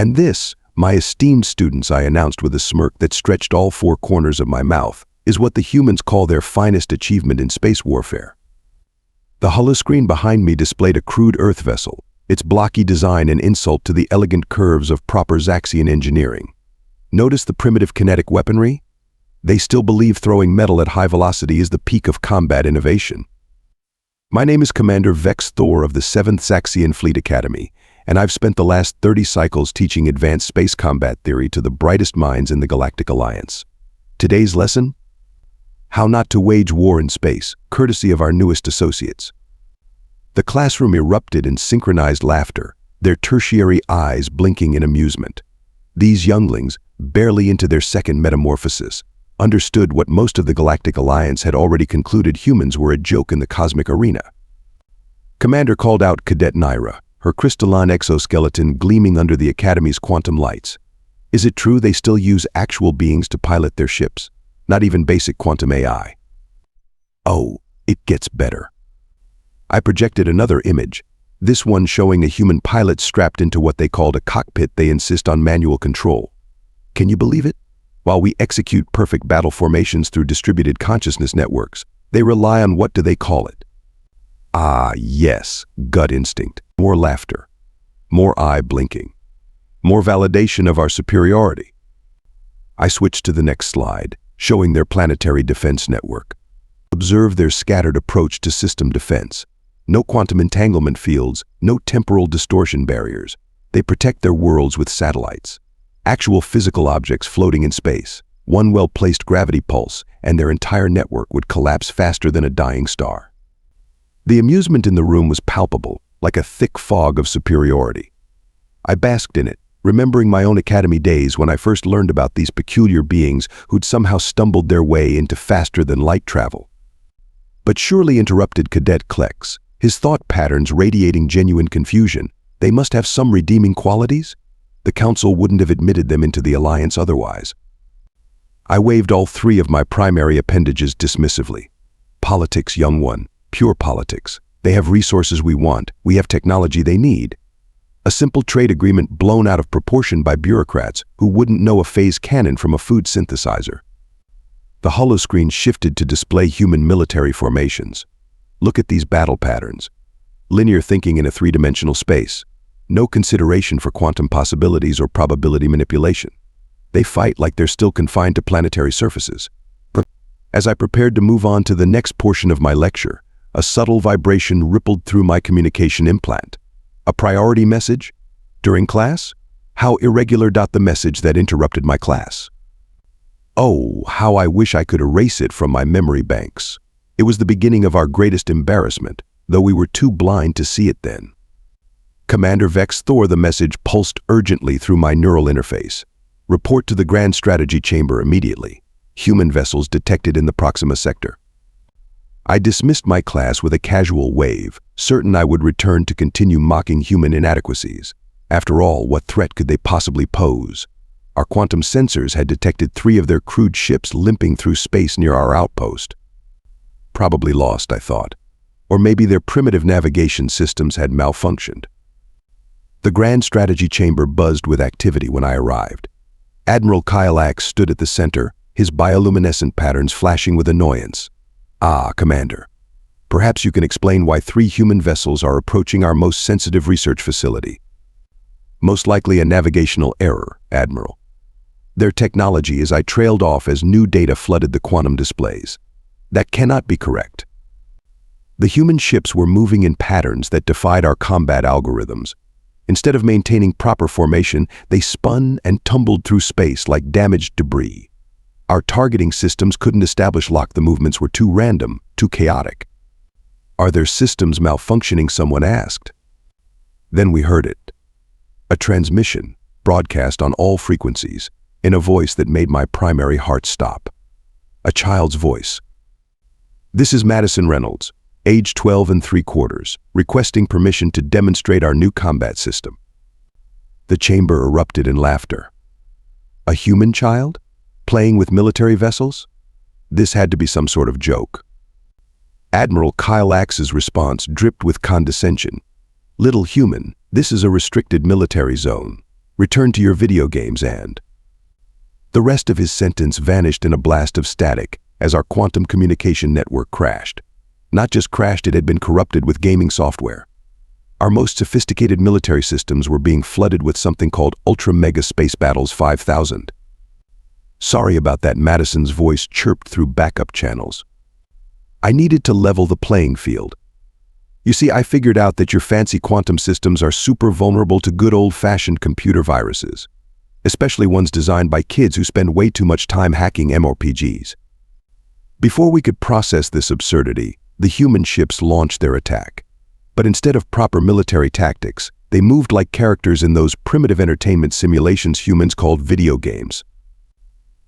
And this, my esteemed students, I announced with a smirk that stretched all four corners of my mouth, is what the humans call their finest achievement in space warfare. The holoscreen behind me displayed a crude Earth vessel, its blocky design an insult to the elegant curves of proper Zaxian engineering. Notice the primitive kinetic weaponry? They still believe throwing metal at high velocity is the peak of combat innovation. My name is Commander Vex'thor of the 7th Zaxian Fleet Academy, and I've spent the last 30 cycles teaching advanced space combat theory to the brightest minds in the Galactic Alliance. Today's lesson? How not to wage war in space, courtesy of our newest associates. The classroom erupted in synchronized laughter, their tertiary eyes blinking in amusement. These younglings, barely into their second metamorphosis, understood what most of the Galactic Alliance had already concluded: humans were a joke in the cosmic arena. Commander called out Cadet Naira, her crystalline exoskeleton gleaming under the Academy's quantum lights. Is it true they still use actual beings to pilot their ships? Not even basic quantum AI. Oh, it gets better. I projected another image, this one showing a human pilot strapped into what they called a cockpit. They insist on manual control. Can you believe it? While we execute perfect battle formations through distributed consciousness networks, they rely on what do they call it? Ah, yes, gut instinct. More laughter, more eye blinking, more validation of our superiority. I switched to the next slide, showing their planetary defense network. Observe their scattered approach to system defense. No quantum entanglement fields, no temporal distortion barriers. They protect their worlds with satellites. Actual physical objects floating in space. One well-placed gravity pulse, and their entire network would collapse faster than a dying star. The amusement in the room was palpable, like a thick fog of superiority. I basked in it, remembering my own academy days when I first learned about these peculiar beings who'd somehow stumbled their way into faster-than-light travel. But surely, interrupted Cadet Klex, his thought patterns radiating genuine confusion. They must have some redeeming qualities? The Council wouldn't have admitted them into the Alliance otherwise. I waved all three of my primary appendages dismissively. Politics, young one, pure politics. They have resources we want, we have technology they need. A simple trade agreement blown out of proportion by bureaucrats who wouldn't know a phase cannon from a food synthesizer. The holoscreen shifted to display human military formations. Look at these battle patterns. Linear thinking in a three-dimensional space. No consideration for quantum possibilities or probability manipulation. They fight like they're still confined to planetary surfaces. As I prepared to move on to the next portion of my lecture, a subtle vibration rippled through my communication implant. A priority message? During class? How irregular. The message that interrupted my class. Oh, how I wish I could erase it from my memory banks. It was the beginning of our greatest embarrassment, though we were too blind to see it then. Commander Vex'thor, the message pulsed urgently through my neural interface. Report to the Grand Strategy Chamber immediately. Human vessels detected in the Proxima sector. I dismissed my class with a casual wave, certain I would return to continue mocking human inadequacies. After all, what threat could they possibly pose? Our quantum sensors had detected 3 of their crude ships limping through space near our outpost. Probably lost, I thought. Or maybe their primitive navigation systems had malfunctioned. The Grand Strategy Chamber buzzed with activity when I arrived. Admiral Kylax stood at the center, his bioluminescent patterns flashing with annoyance. Ah, Commander. Perhaps you can explain why 3 human vessels are approaching our most sensitive research facility. Most likely a navigational error, Admiral. Their technology is I trailed off as new data flooded the quantum displays. That cannot be correct. The human ships were moving in patterns that defied our combat algorithms. Instead of maintaining proper formation, they spun and tumbled through space like damaged debris. Our targeting systems couldn't establish lock. The movements were too random, too chaotic. Are their systems malfunctioning? Someone asked. Then we heard it. A transmission, broadcast on all frequencies, in a voice that made my primary heart stop. A child's voice. This is Madison Reynolds, age 12 3/4, requesting permission to demonstrate our new combat system. The chamber erupted in laughter. A human child? Playing with military vessels? This had to be some sort of joke. Admiral Kylax's response dripped with condescension. Little human, this is a restricted military zone. return to your video games and... The rest of his sentence vanished in a blast of static as our quantum communication network crashed. Not just crashed, it had been corrupted with gaming software. Our most sophisticated military systems were being flooded with something called Ultra Mega Space Battles 5000. Sorry about that, Madison's voice chirped through backup channels. I needed to level the playing field. You see, I figured out that your fancy quantum systems are super vulnerable to good old-fashioned computer viruses, especially ones designed by kids who spend way too much time hacking MMORPGs. Before we could process this absurdity, the human ships launched their attack. But instead of proper military tactics, they moved like characters in those primitive entertainment simulations humans called video games.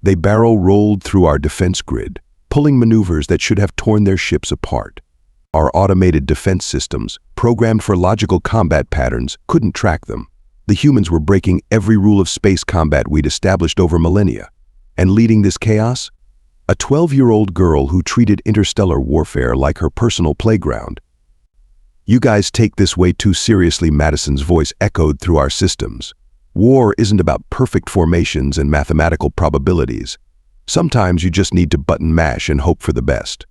They barrel-rolled through our defense grid, pulling maneuvers that should have torn their ships apart. Our automated defense systems, programmed for logical combat patterns, couldn't track them. The humans were breaking every rule of space combat we'd established over millennia. And leading this chaos? A 12-year-old girl who treated interstellar warfare like her personal playground. You guys take this way too seriously, Madison's voice echoed through our systems. War isn't about perfect formations and mathematical probabilities. Sometimes you just need to button mash and hope for the best.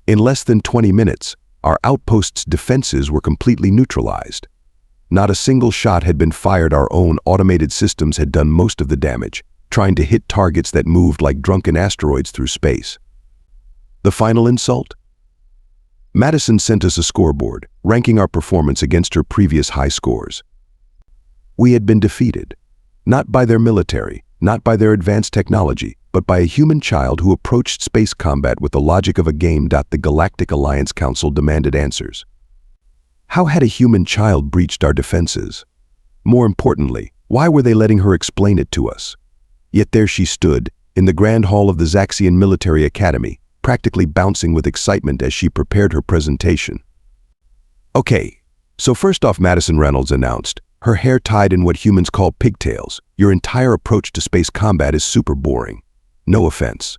In less than 20 minutes, our outpost's defenses were completely neutralized. Not a single shot had been fired. Our own automated systems had done most of the damage, trying to hit targets that moved like drunken asteroids through space. The final insult? Madison sent us a scoreboard, ranking our performance against her previous high scores. We had been defeated, not by their military, not by their advanced technology, but by a human child who approached space combat with the logic of a game. The Galactic Alliance Council demanded answers. How had a human child breached our defenses? More importantly, why were they letting her explain it to us? Yet there she stood, in the grand hall of the Zaxian Military Academy, practically bouncing with excitement as she prepared her presentation. Okay, so first off, Madison Reynolds announced, her hair tied in what humans call pigtails. Your entire approach to space combat is super boring. No offense.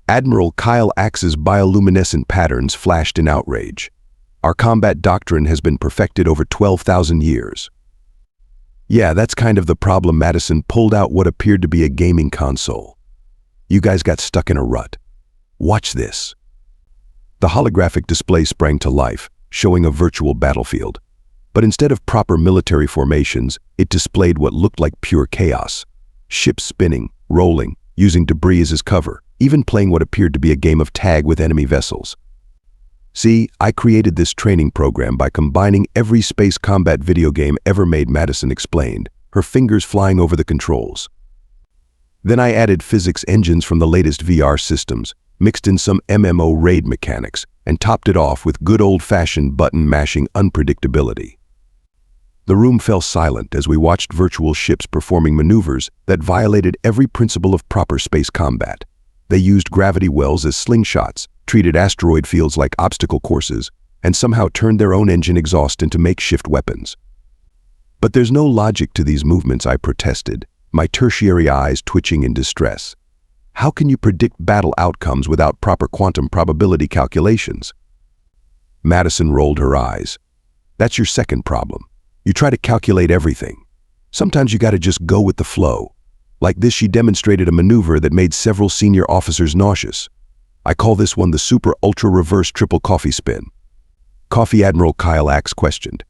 Admiral Kyle Axe's bioluminescent patterns flashed in outrage. Our combat doctrine has been perfected over 12,000 years. Yeah, that's kind of the problem. Madison pulled out what appeared to be a gaming console. You guys got stuck in a rut. Watch this. The holographic display sprang to life, showing a virtual battlefield. But instead of proper military formations, it displayed what looked like pure chaos. Ships spinning, rolling, using debris as cover, even playing what appeared to be a game of tag with enemy vessels. See, I created this training program by combining every space combat video game ever made, Madison explained, her fingers flying over the controls. Then I added physics engines from the latest VR systems, mixed in some MMO raid mechanics, and topped it off with good old-fashioned button-mashing unpredictability. The room fell silent as we watched virtual ships performing maneuvers that violated every principle of proper space combat. They used gravity wells as slingshots, treated asteroid fields like obstacle courses, and somehow turned their own engine exhaust into makeshift weapons. But there's no logic to these movements, I protested, my tertiary eyes twitching in distress. How can you predict battle outcomes without proper quantum probability calculations? Madison rolled her eyes. That's your second problem. You try to calculate everything. Sometimes you gotta just go with the flow. Like this, she demonstrated a maneuver that made several senior officers nauseous. I call this one the super ultra reverse triple coffee spin. Coffee Admiral Kyle Axe questioned.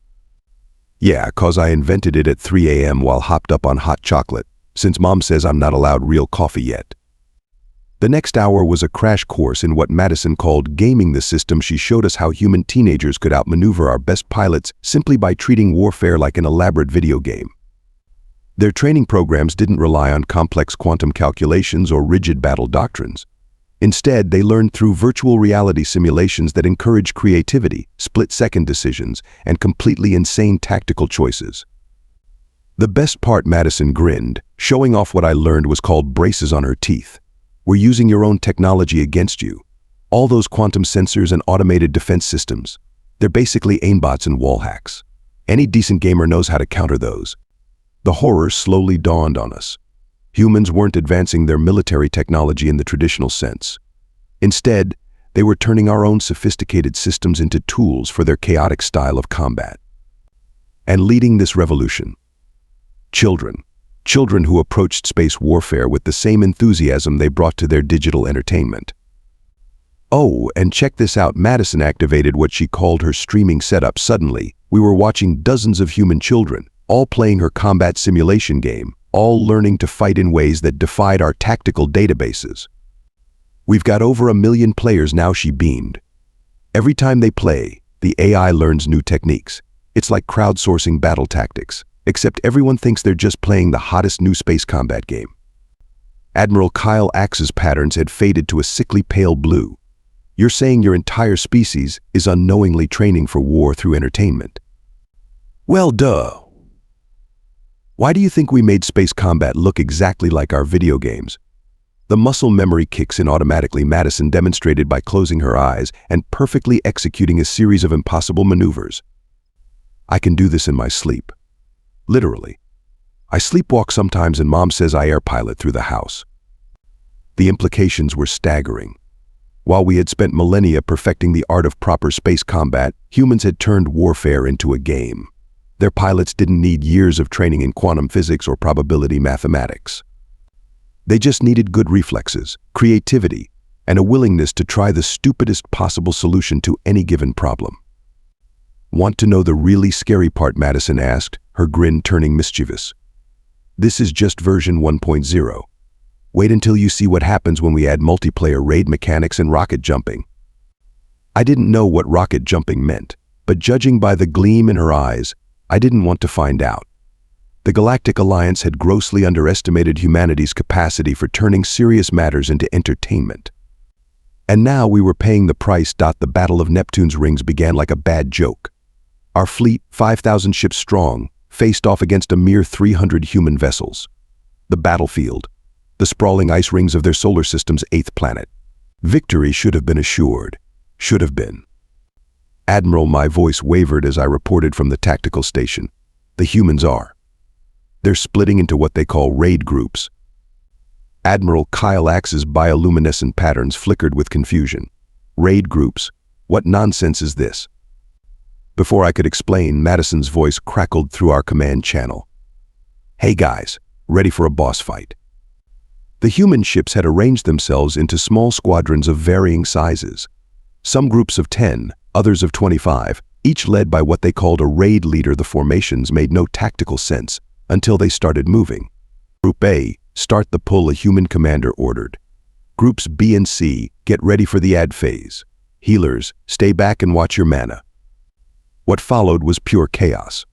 Yeah, 'cause I invented it at 3 a.m. while hopped up on hot chocolate, since Mom says I'm not allowed real coffee yet. The next hour was a crash course in what Madison called gaming the system. She showed us how human teenagers could outmaneuver our best pilots simply by treating warfare like an elaborate video game. Their training programs didn't rely on complex quantum calculations or rigid battle doctrines. Instead, they learned through virtual reality simulations that encourage creativity, split-second decisions, and completely insane tactical choices. The best part, Madison grinned, showing off what I learned was called braces on her teeth. We're using your own technology against you. All those quantum sensors and automated defense systems. They're basically aimbots and wall hacks. Any decent gamer knows how to counter those. The horror slowly dawned on us. Humans weren't advancing their military technology in the traditional sense. Instead, they were turning our own sophisticated systems into tools for their chaotic style of combat. And leading this revolution, Children. Children who approached space warfare with the same enthusiasm they brought to their digital entertainment. Oh, and check this out, Madison activated what she called her streaming setup. Suddenly, we were watching dozens of human children, all playing her combat simulation game, all learning to fight in ways that defied our tactical databases. We've got over 1 million players now, she beamed. Every time they play, the AI learns new techniques. It's like crowdsourcing battle tactics, except everyone thinks they're just playing the hottest new space combat game. Admiral Kyle Axe's patterns had faded to a sickly pale blue. You're saying your entire species is unknowingly training for war through entertainment? Well, duh. Why do you think we made space combat look exactly like our video games? The muscle memory kicks in automatically, Madison demonstrated by closing her eyes and perfectly executing a series of impossible maneuvers. I can do this in my sleep. Literally. I sleepwalk sometimes and Mom says I air pilot through the house. The implications were staggering. While we had spent millennia perfecting the art of proper space combat, humans had turned warfare into a game. Their pilots didn't need years of training in quantum physics or probability mathematics. They just needed good reflexes, creativity, and a willingness to try the stupidest possible solution to any given problem. Want to know the really scary part? Madison asked, her grin turning mischievous. This is just version 1.0. Wait until you see what happens when we add multiplayer raid mechanics and rocket jumping. I didn't know what rocket jumping meant, but judging by the gleam in her eyes, I didn't want to find out. The Galactic Alliance had grossly underestimated humanity's capacity for turning serious matters into entertainment. And now we were paying the price. The Battle of Neptune's rings began like a bad joke. Our fleet, 5,000 ships strong, faced off against a mere 300 human vessels. The battlefield, the sprawling ice rings of their solar system's 8th planet. Victory should have been assured. Should have been. Admiral, my voice wavered as I reported from the tactical station. The humans are. They're splitting into what they call raid groups. Admiral Kyle Axe's bioluminescent patterns flickered with confusion. Raid groups? What nonsense is this? Before I could explain, Madison's voice crackled through our command channel. Hey guys, ready for a boss fight? The human ships had arranged themselves into small squadrons of varying sizes. Some groups of 10, others of 25, each led by what they called a raid leader. The formations made no tactical sense until they started moving. Group A, start the pull, a human commander ordered. Groups B and C, get ready for the ad phase. Healers, stay back and watch your mana. What followed was pure chaos.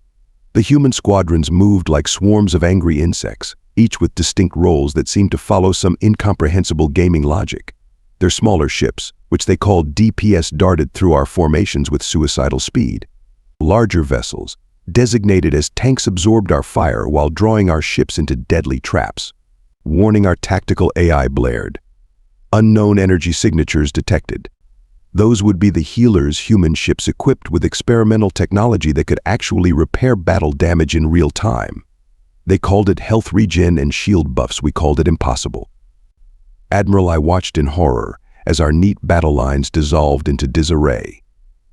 The human squadrons moved like swarms of angry insects, each with distinct roles that seemed to follow some incomprehensible gaming logic. Their smaller ships, which they called DPS, darted through our formations with suicidal speed. Larger vessels, designated as tanks, absorbed our fire while drawing our ships into deadly traps. Warning, our tactical AI blared. Unknown energy signatures detected. Those would be the healers' human ships equipped with experimental technology that could actually repair battle damage in real time. They called it health regen and shield buffs. We called it impossible. Admiral, I watched in horror as our neat battle lines dissolved into disarray.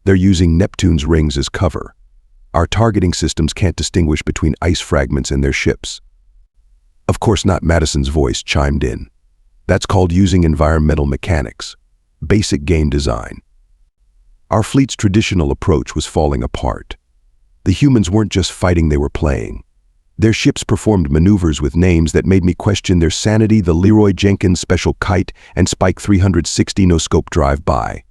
They're using Neptune's rings as cover. Our targeting systems can't distinguish between ice fragments and their ships. Of course not, Madison's voice chimed in. That's called using environmental mechanics. Basic game design. Our fleet's traditional approach was falling apart. The humans weren't just fighting, they were playing. Their ships performed maneuvers with names that made me question their sanity: the Leroy Jenkins Special Kite and Spike 360 no-scope drive-by.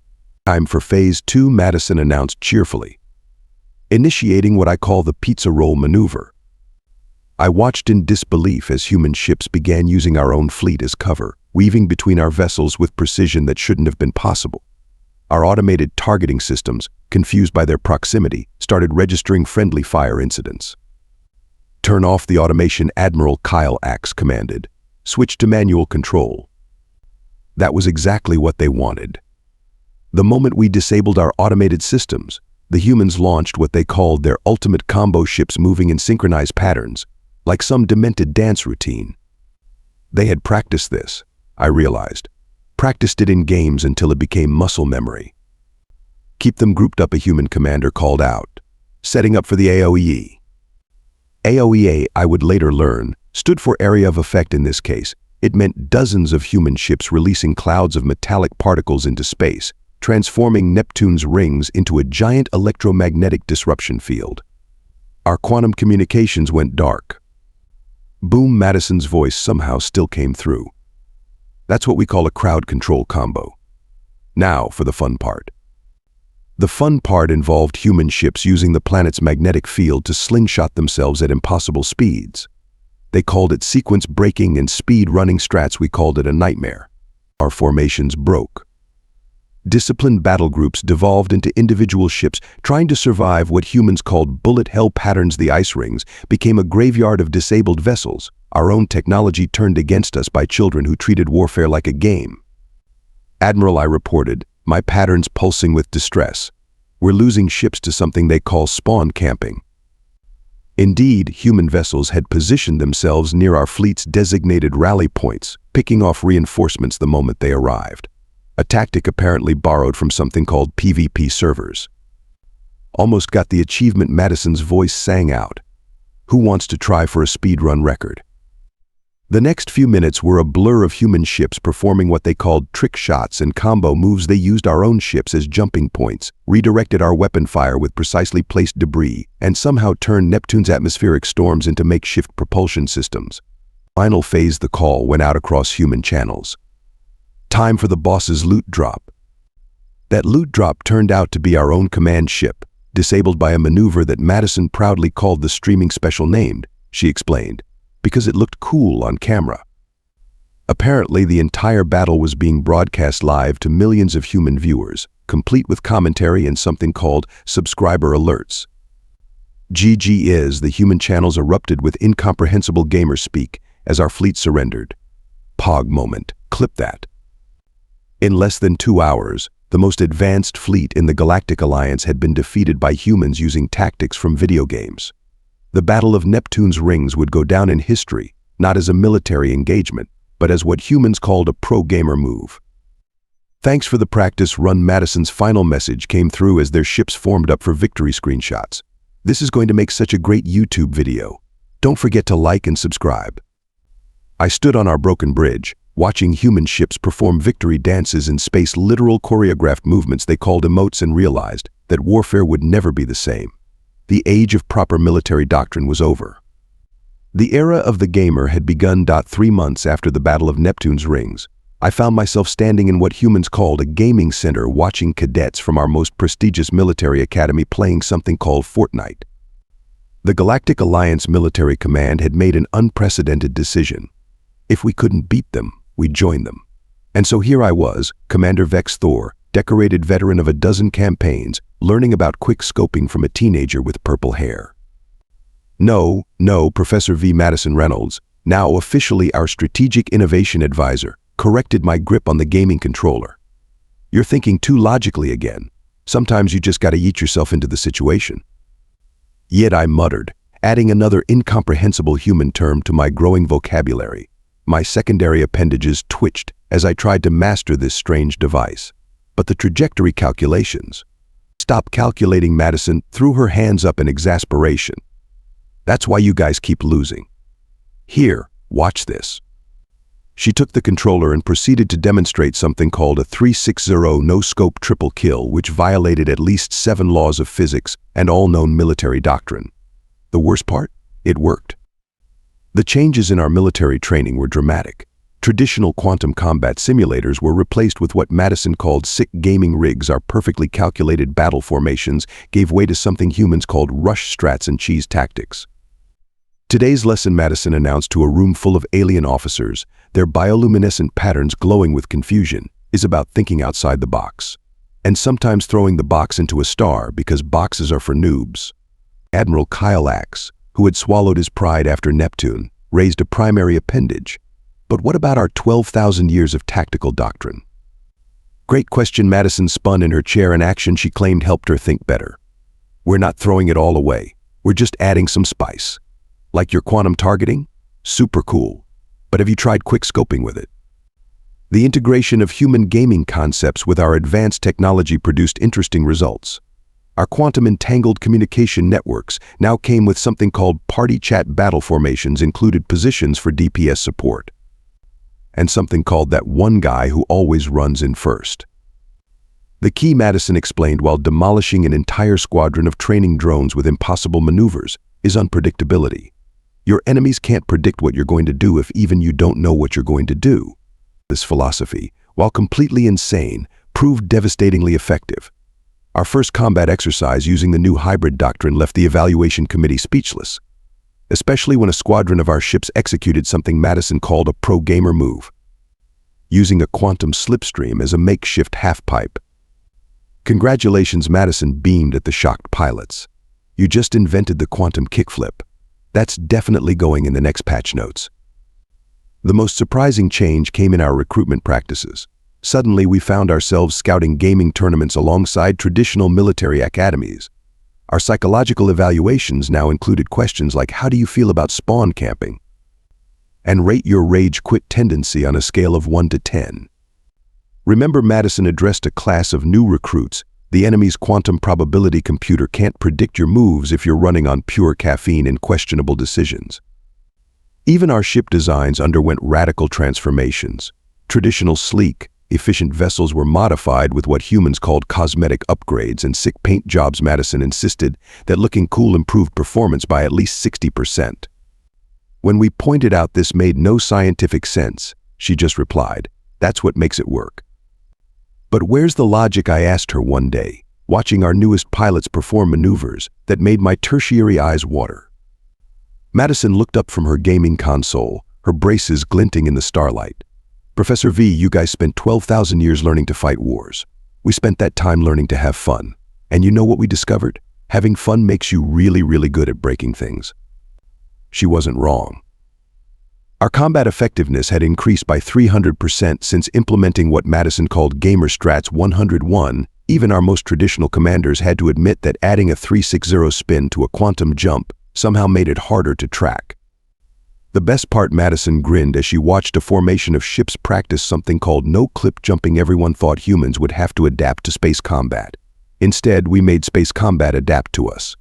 Time for Phase 2, Madison announced cheerfully, initiating what I call the pizza roll maneuver. I watched in disbelief as human ships began using our own fleet as cover, weaving between our vessels with precision that shouldn't have been possible. Our automated targeting systems, confused by their proximity, started registering friendly fire incidents. Turn off the automation, Admiral Kyle Axe commanded. Switch to manual control. That was exactly what they wanted. The moment we disabled our automated systems, the humans launched what they called their ultimate combo, ships moving in synchronized patterns, like some demented dance routine. They had practiced this, I realized. Practiced it in games until it became muscle memory. Keep them grouped up, a human commander called out. Setting up for the AOE. AOEA, I would later learn, stood for area of effect in this case. It meant dozens of human ships releasing clouds of metallic particles into space, transforming Neptune's rings into a giant electromagnetic disruption field. Our quantum communications went dark. Boom, Madison's voice somehow still came through. That's what we call a crowd control combo. Now for the fun part. The fun part involved human ships using the planet's magnetic field to slingshot themselves at impossible speeds. They called it sequence breaking, and speed running strats we called it a nightmare. Our formations broke. Disciplined battle groups devolved into individual ships trying to survive. What humans called bullet hell patterns, the ice rings, became a graveyard of disabled vessels, our own technology turned against us by children who treated warfare like a game. Admiral, I reported, my patterns pulsing with distress. We're losing ships to something they call spawn camping. Indeed, human vessels had positioned themselves near our fleet's designated rally points, picking off reinforcements the moment they arrived. A tactic apparently borrowed from something called PvP servers. Almost got the achievement. Madison's voice sang out. Who wants to try for a speedrun record? The next few minutes were a blur of human ships performing what they called trick shots and combo moves. They used our own ships as jumping points, redirected our weapon fire with precisely placed debris, and somehow turned Neptune's atmospheric storms into makeshift propulsion systems. Final phase, the call went out across human channels. Time for the boss's loot drop. That loot drop turned out to be our own command ship, disabled by a maneuver that Madison proudly called the streaming special. Named, she explained, because it looked cool on camera. Apparently, the entire battle was being broadcast live to millions of human viewers, complete with commentary and something called subscriber alerts. The human channels erupted with incomprehensible gamer speak as our fleet surrendered. Pog moment, clip that. In less than 2 hours, the most advanced fleet in the Galactic Alliance had been defeated by humans using tactics from video games. The Battle of Neptune's Rings would go down in history, not as a military engagement, but as what humans called a pro-gamer move. Thanks for the practice run. Madison's final message came through as their ships formed up for victory screenshots. This is going to make such a great YouTube video. Don't forget to like and subscribe. I stood on our broken bridge, watching human ships perform victory dances in space, literal choreographed movements they called emotes, and realized that warfare would never be the same. The age of proper military doctrine was over. The era of the gamer had begun. 3 months after the Battle of Neptune's Rings, I found myself standing in what humans called a gaming center, watching cadets from our most prestigious military academy playing something called Fortnite. The Galactic Alliance Military Command had made an unprecedented decision. If we couldn't beat them, we'd join them. And so here I was, Commander Vex'thor, decorated veteran of a dozen campaigns, learning about quick scoping from a teenager with purple hair. No, Professor V. Madison Reynolds, now officially our strategic innovation advisor, corrected my grip on the gaming controller. You're thinking too logically again. Sometimes you just gotta eat yourself into the situation. Yet I muttered, adding another incomprehensible human term to my growing vocabulary. My secondary appendages twitched as I tried to master this strange device. But the trajectory calculations. Stop calculating, Madison threw her hands up in exasperation. That's why you guys keep losing. Here, watch this. She took the controller and proceeded to demonstrate something called a 360 no-scope triple kill, which violated at least 7 laws of physics and all known military doctrine. The worst part? It worked. The changes in our military training were dramatic. Traditional quantum combat simulators were replaced with what Madison called sick gaming rigs. Our perfectly calculated battle formations gave way to something humans called rush strats and cheese tactics. Today's lesson, Madison announced to a room full of alien officers, their bioluminescent patterns glowing with confusion, is about thinking outside the box. And sometimes throwing the box into a star, because boxes are for noobs. Admiral Kyle Axe, who had swallowed his pride after Neptune, raised a primary appendage. But what about our 12,000 years of tactical doctrine? Great question. Madison spun in her chair, and action she claimed helped her think better. We're not throwing it all away. We're just adding some spice. Like your quantum targeting? Super cool. But have you tried quick scoping with it? The integration of human gaming concepts with our advanced technology produced interesting results. Our quantum-entangled communication networks now came with something called party chat battle formations, included positions for DPS support, and something called that one guy who always runs in first. The key, Madison explained while demolishing an entire squadron of training drones with impossible maneuvers, is unpredictability. Your enemies can't predict what you're going to do if even you don't know what you're going to do. This philosophy, while completely insane, proved devastatingly effective. Our first combat exercise using the new hybrid doctrine left the evaluation committee speechless, especially when a squadron of our ships executed something Madison called a pro-gamer move, using a quantum slipstream as a makeshift half-pipe. Congratulations, Madison beamed at the shocked pilots. You just invented the quantum kickflip. That's definitely going in the next patch notes. The most surprising change came in our recruitment practices. Suddenly, we found ourselves scouting gaming tournaments alongside traditional military academies. Our psychological evaluations now included questions like, how do you feel about spawn camping? And rate your rage quit tendency on a scale of 1 to 10. Remember, Madison addressed a class of new recruits. The enemy's quantum probability computer can't predict your moves if you're running on pure caffeine and questionable decisions. Even our ship designs underwent radical transformations. Traditional sleek, efficient vessels were modified with what humans called cosmetic upgrades and sick paint jobs. Madison insisted that looking cool improved performance by at least 60%. When we pointed out this made no scientific sense, she just replied, "That's what makes it work." But where's the logic, I asked her one day, watching our newest pilots perform maneuvers that made my tertiary eyes water. Madison looked up from her gaming console, her braces glinting in the starlight. "Professor V, you guys spent 12,000 years learning to fight wars. We spent that time learning to have fun. And you know what we discovered? Having fun makes you really, really good at breaking things." She wasn't wrong. Our combat effectiveness had increased by 300% since implementing what Madison called Gamer Strats 101. Even our most traditional commanders had to admit that adding a 360 spin to a quantum jump somehow made it harder to track. The best part, Madison grinned as she watched a formation of ships practice something called no-clip jumping. Everyone thought humans would have to adapt to space combat. Instead, we made space combat adapt to us.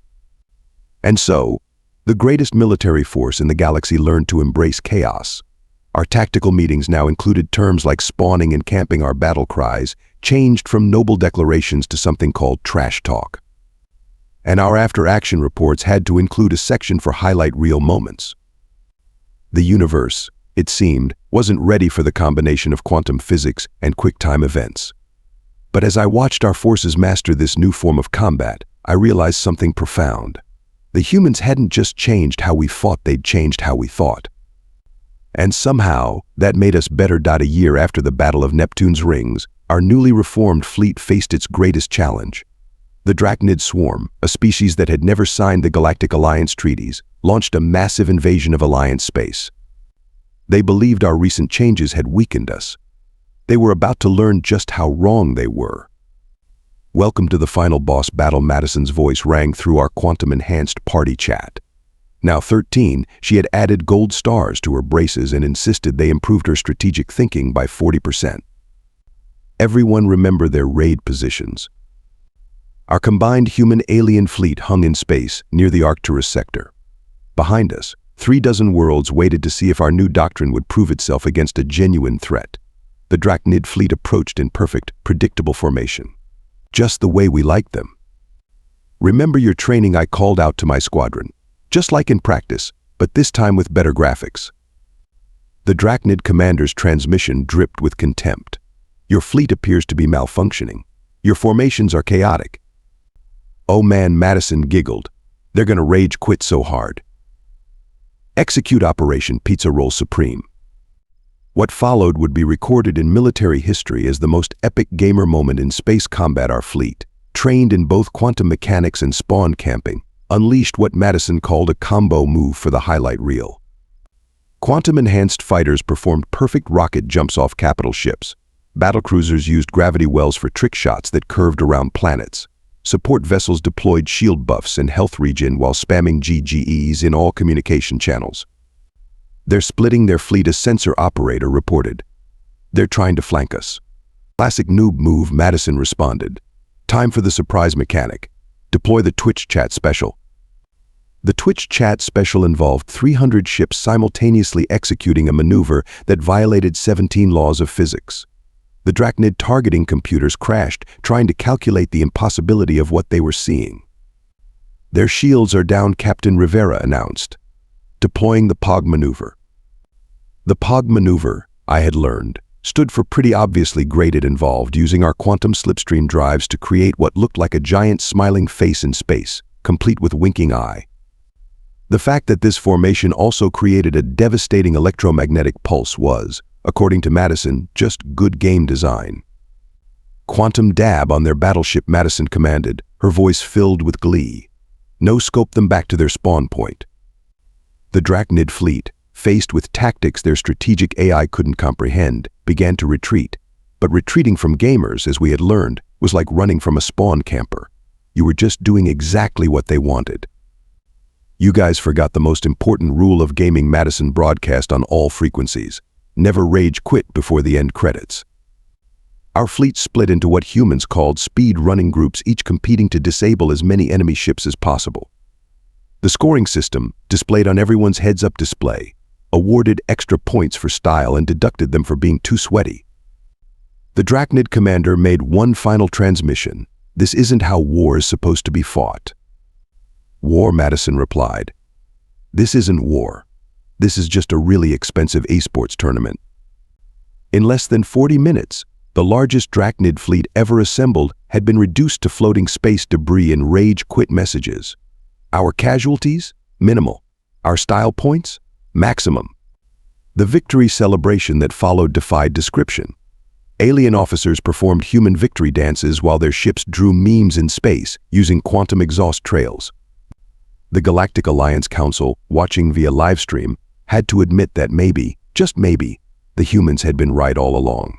And so, the greatest military force in the galaxy learned to embrace chaos. Our tactical meetings now included terms like spawning and camping. Our battle cries changed from noble declarations to something called trash talk. And our after-action reports had to include a section for highlight real moments. The universe, it seemed, wasn't ready for the combination of quantum physics and quick-time events. But as I watched our forces master this new form of combat, I realized something profound. The humans hadn't just changed how we fought, they'd changed how we thought. And somehow, that made us better. A year after the Battle of Neptune's rings, our newly reformed fleet faced its greatest challenge. The drachnid swarm, a species that had never signed the Galactic Alliance treaties, launched a massive invasion of Alliance space. They believed our recent changes had weakened us. They were about to learn just how wrong they were. "Welcome to the final boss battle," Madison's voice rang through our quantum-enhanced party chat. Now 13, she had added gold stars to her braces and insisted they improved her strategic thinking by 40%. Everyone remember their raid positions. Our combined human-alien fleet hung in space near the Arcturus sector. Behind us, 3 dozen worlds waited to see if our new doctrine would prove itself against a genuine threat. The drachnid fleet approached in perfect, predictable formation, just the way we liked them. "Remember your training?" I called out to my squadron. "Just like in practice, but this time with better graphics." The drachnid commander's transmission dripped with contempt. "Your fleet appears to be malfunctioning. Your formations are chaotic." "Oh man," Madison giggled. "They're gonna rage quit so hard." Execute Operation Pizza Roll Supreme. What followed would be recorded in military history as the most epic gamer moment in space combat. Our fleet, trained in both quantum mechanics and spawn camping, unleashed what Madison called a combo move for the highlight reel. Quantum-enhanced fighters performed perfect rocket jumps off capital ships. Battlecruisers used gravity wells for trick shots that curved around planets. Support vessels deployed shield buffs and health regen while spamming GGEs in all communication channels. "They're splitting their fleet," a sensor operator reported. "They're trying to flank us." "Classic noob move," Madison responded. "Time for the surprise mechanic." Deploy the Twitch Chat Special. The Twitch Chat Special involved 300 ships simultaneously executing a maneuver that violated 17 laws of physics. The drachnid targeting computers crashed, trying to calculate the impossibility of what they were seeing. Their shields are down, Captain Rivera announced. Deploying the POG maneuver. The POG maneuver, I had learned, stood for pretty obviously graded involved using our quantum slipstream drives to create what looked like a giant smiling face in space, complete with winking eye. The fact that this formation also created a devastating electromagnetic pulse was, according to Madison, just good game design. Quantum dab on their battleship, Madison commanded, her voice filled with glee. No-scope them back to their spawn point. The drachnid fleet, faced with tactics their strategic AI couldn't comprehend, began to retreat. But retreating from gamers, as we had learned, was like running from a spawn camper. You were just doing exactly what they wanted. You guys forgot the most important rule of gaming, Madison broadcast on all frequencies. Never rage quit before the end credits. Our fleet split into what humans called speed-running groups, each competing to disable as many enemy ships as possible. The scoring system, displayed on everyone's heads-up display, awarded extra points for style and deducted them for being too sweaty. The drachnid commander made one final transmission. This isn't how war is supposed to be fought. War, Madison replied. This isn't war. This is just a really expensive esports tournament. In less than 40 minutes, the largest drachnid fleet ever assembled had been reduced to floating space debris and rage quit messages. Our casualties? Minimal. Our style points? Maximum. The victory celebration that followed defied description. Alien officers performed human victory dances while their ships drew memes in space using quantum exhaust trails. The Galactic Alliance Council, watching via livestream, had to admit that maybe, just maybe, the humans had been right all along.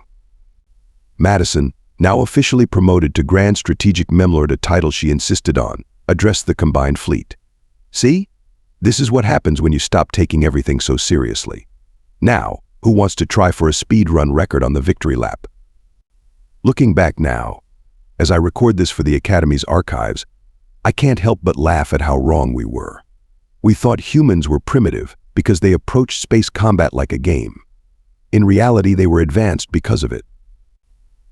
Madison, now officially promoted to Grand Strategic Memlord, a title she insisted on, addressed the combined fleet. See? This is what happens when you stop taking everything so seriously. Now, who wants to try for a speed run record on the victory lap? Looking back now, as I record this for the Academy's archives, I can't help but laugh at how wrong we were. We thought humans were primitive because they approached space combat like a game. In reality, they were advanced because of it.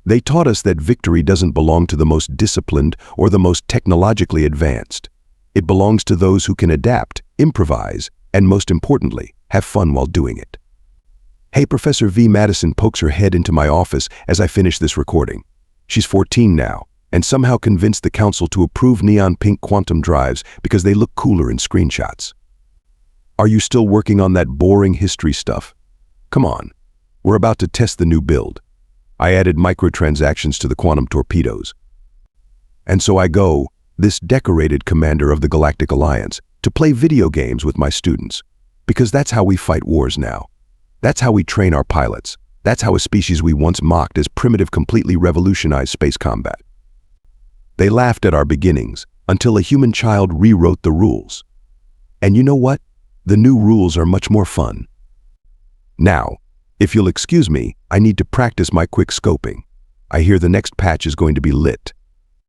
They taught us that victory doesn't belong to the most disciplined or the most technologically advanced. It belongs to those who can adapt, improvise, and most importantly, have fun while doing it. Hey, Professor V. Madison pokes her head into my office as I finish this recording. She's 14 now, and somehow convinced the council to approve neon pink quantum drives because they look cooler in screenshots. Are you still working on that boring history stuff? Come on, we're about to test the new build. I added microtransactions to the quantum torpedoes. And so I go, this decorated commander of the Galactic Alliance, to play video games with my students. Because that's how we fight wars now. That's how we train our pilots. That's how a species we once mocked as primitive completely revolutionized space combat. They laughed at our beginnings until a human child rewrote the rules. And you know what? The new rules are much more fun. Now, if you'll excuse me, I need to practice my quick scoping. I hear the next patch is going to be lit.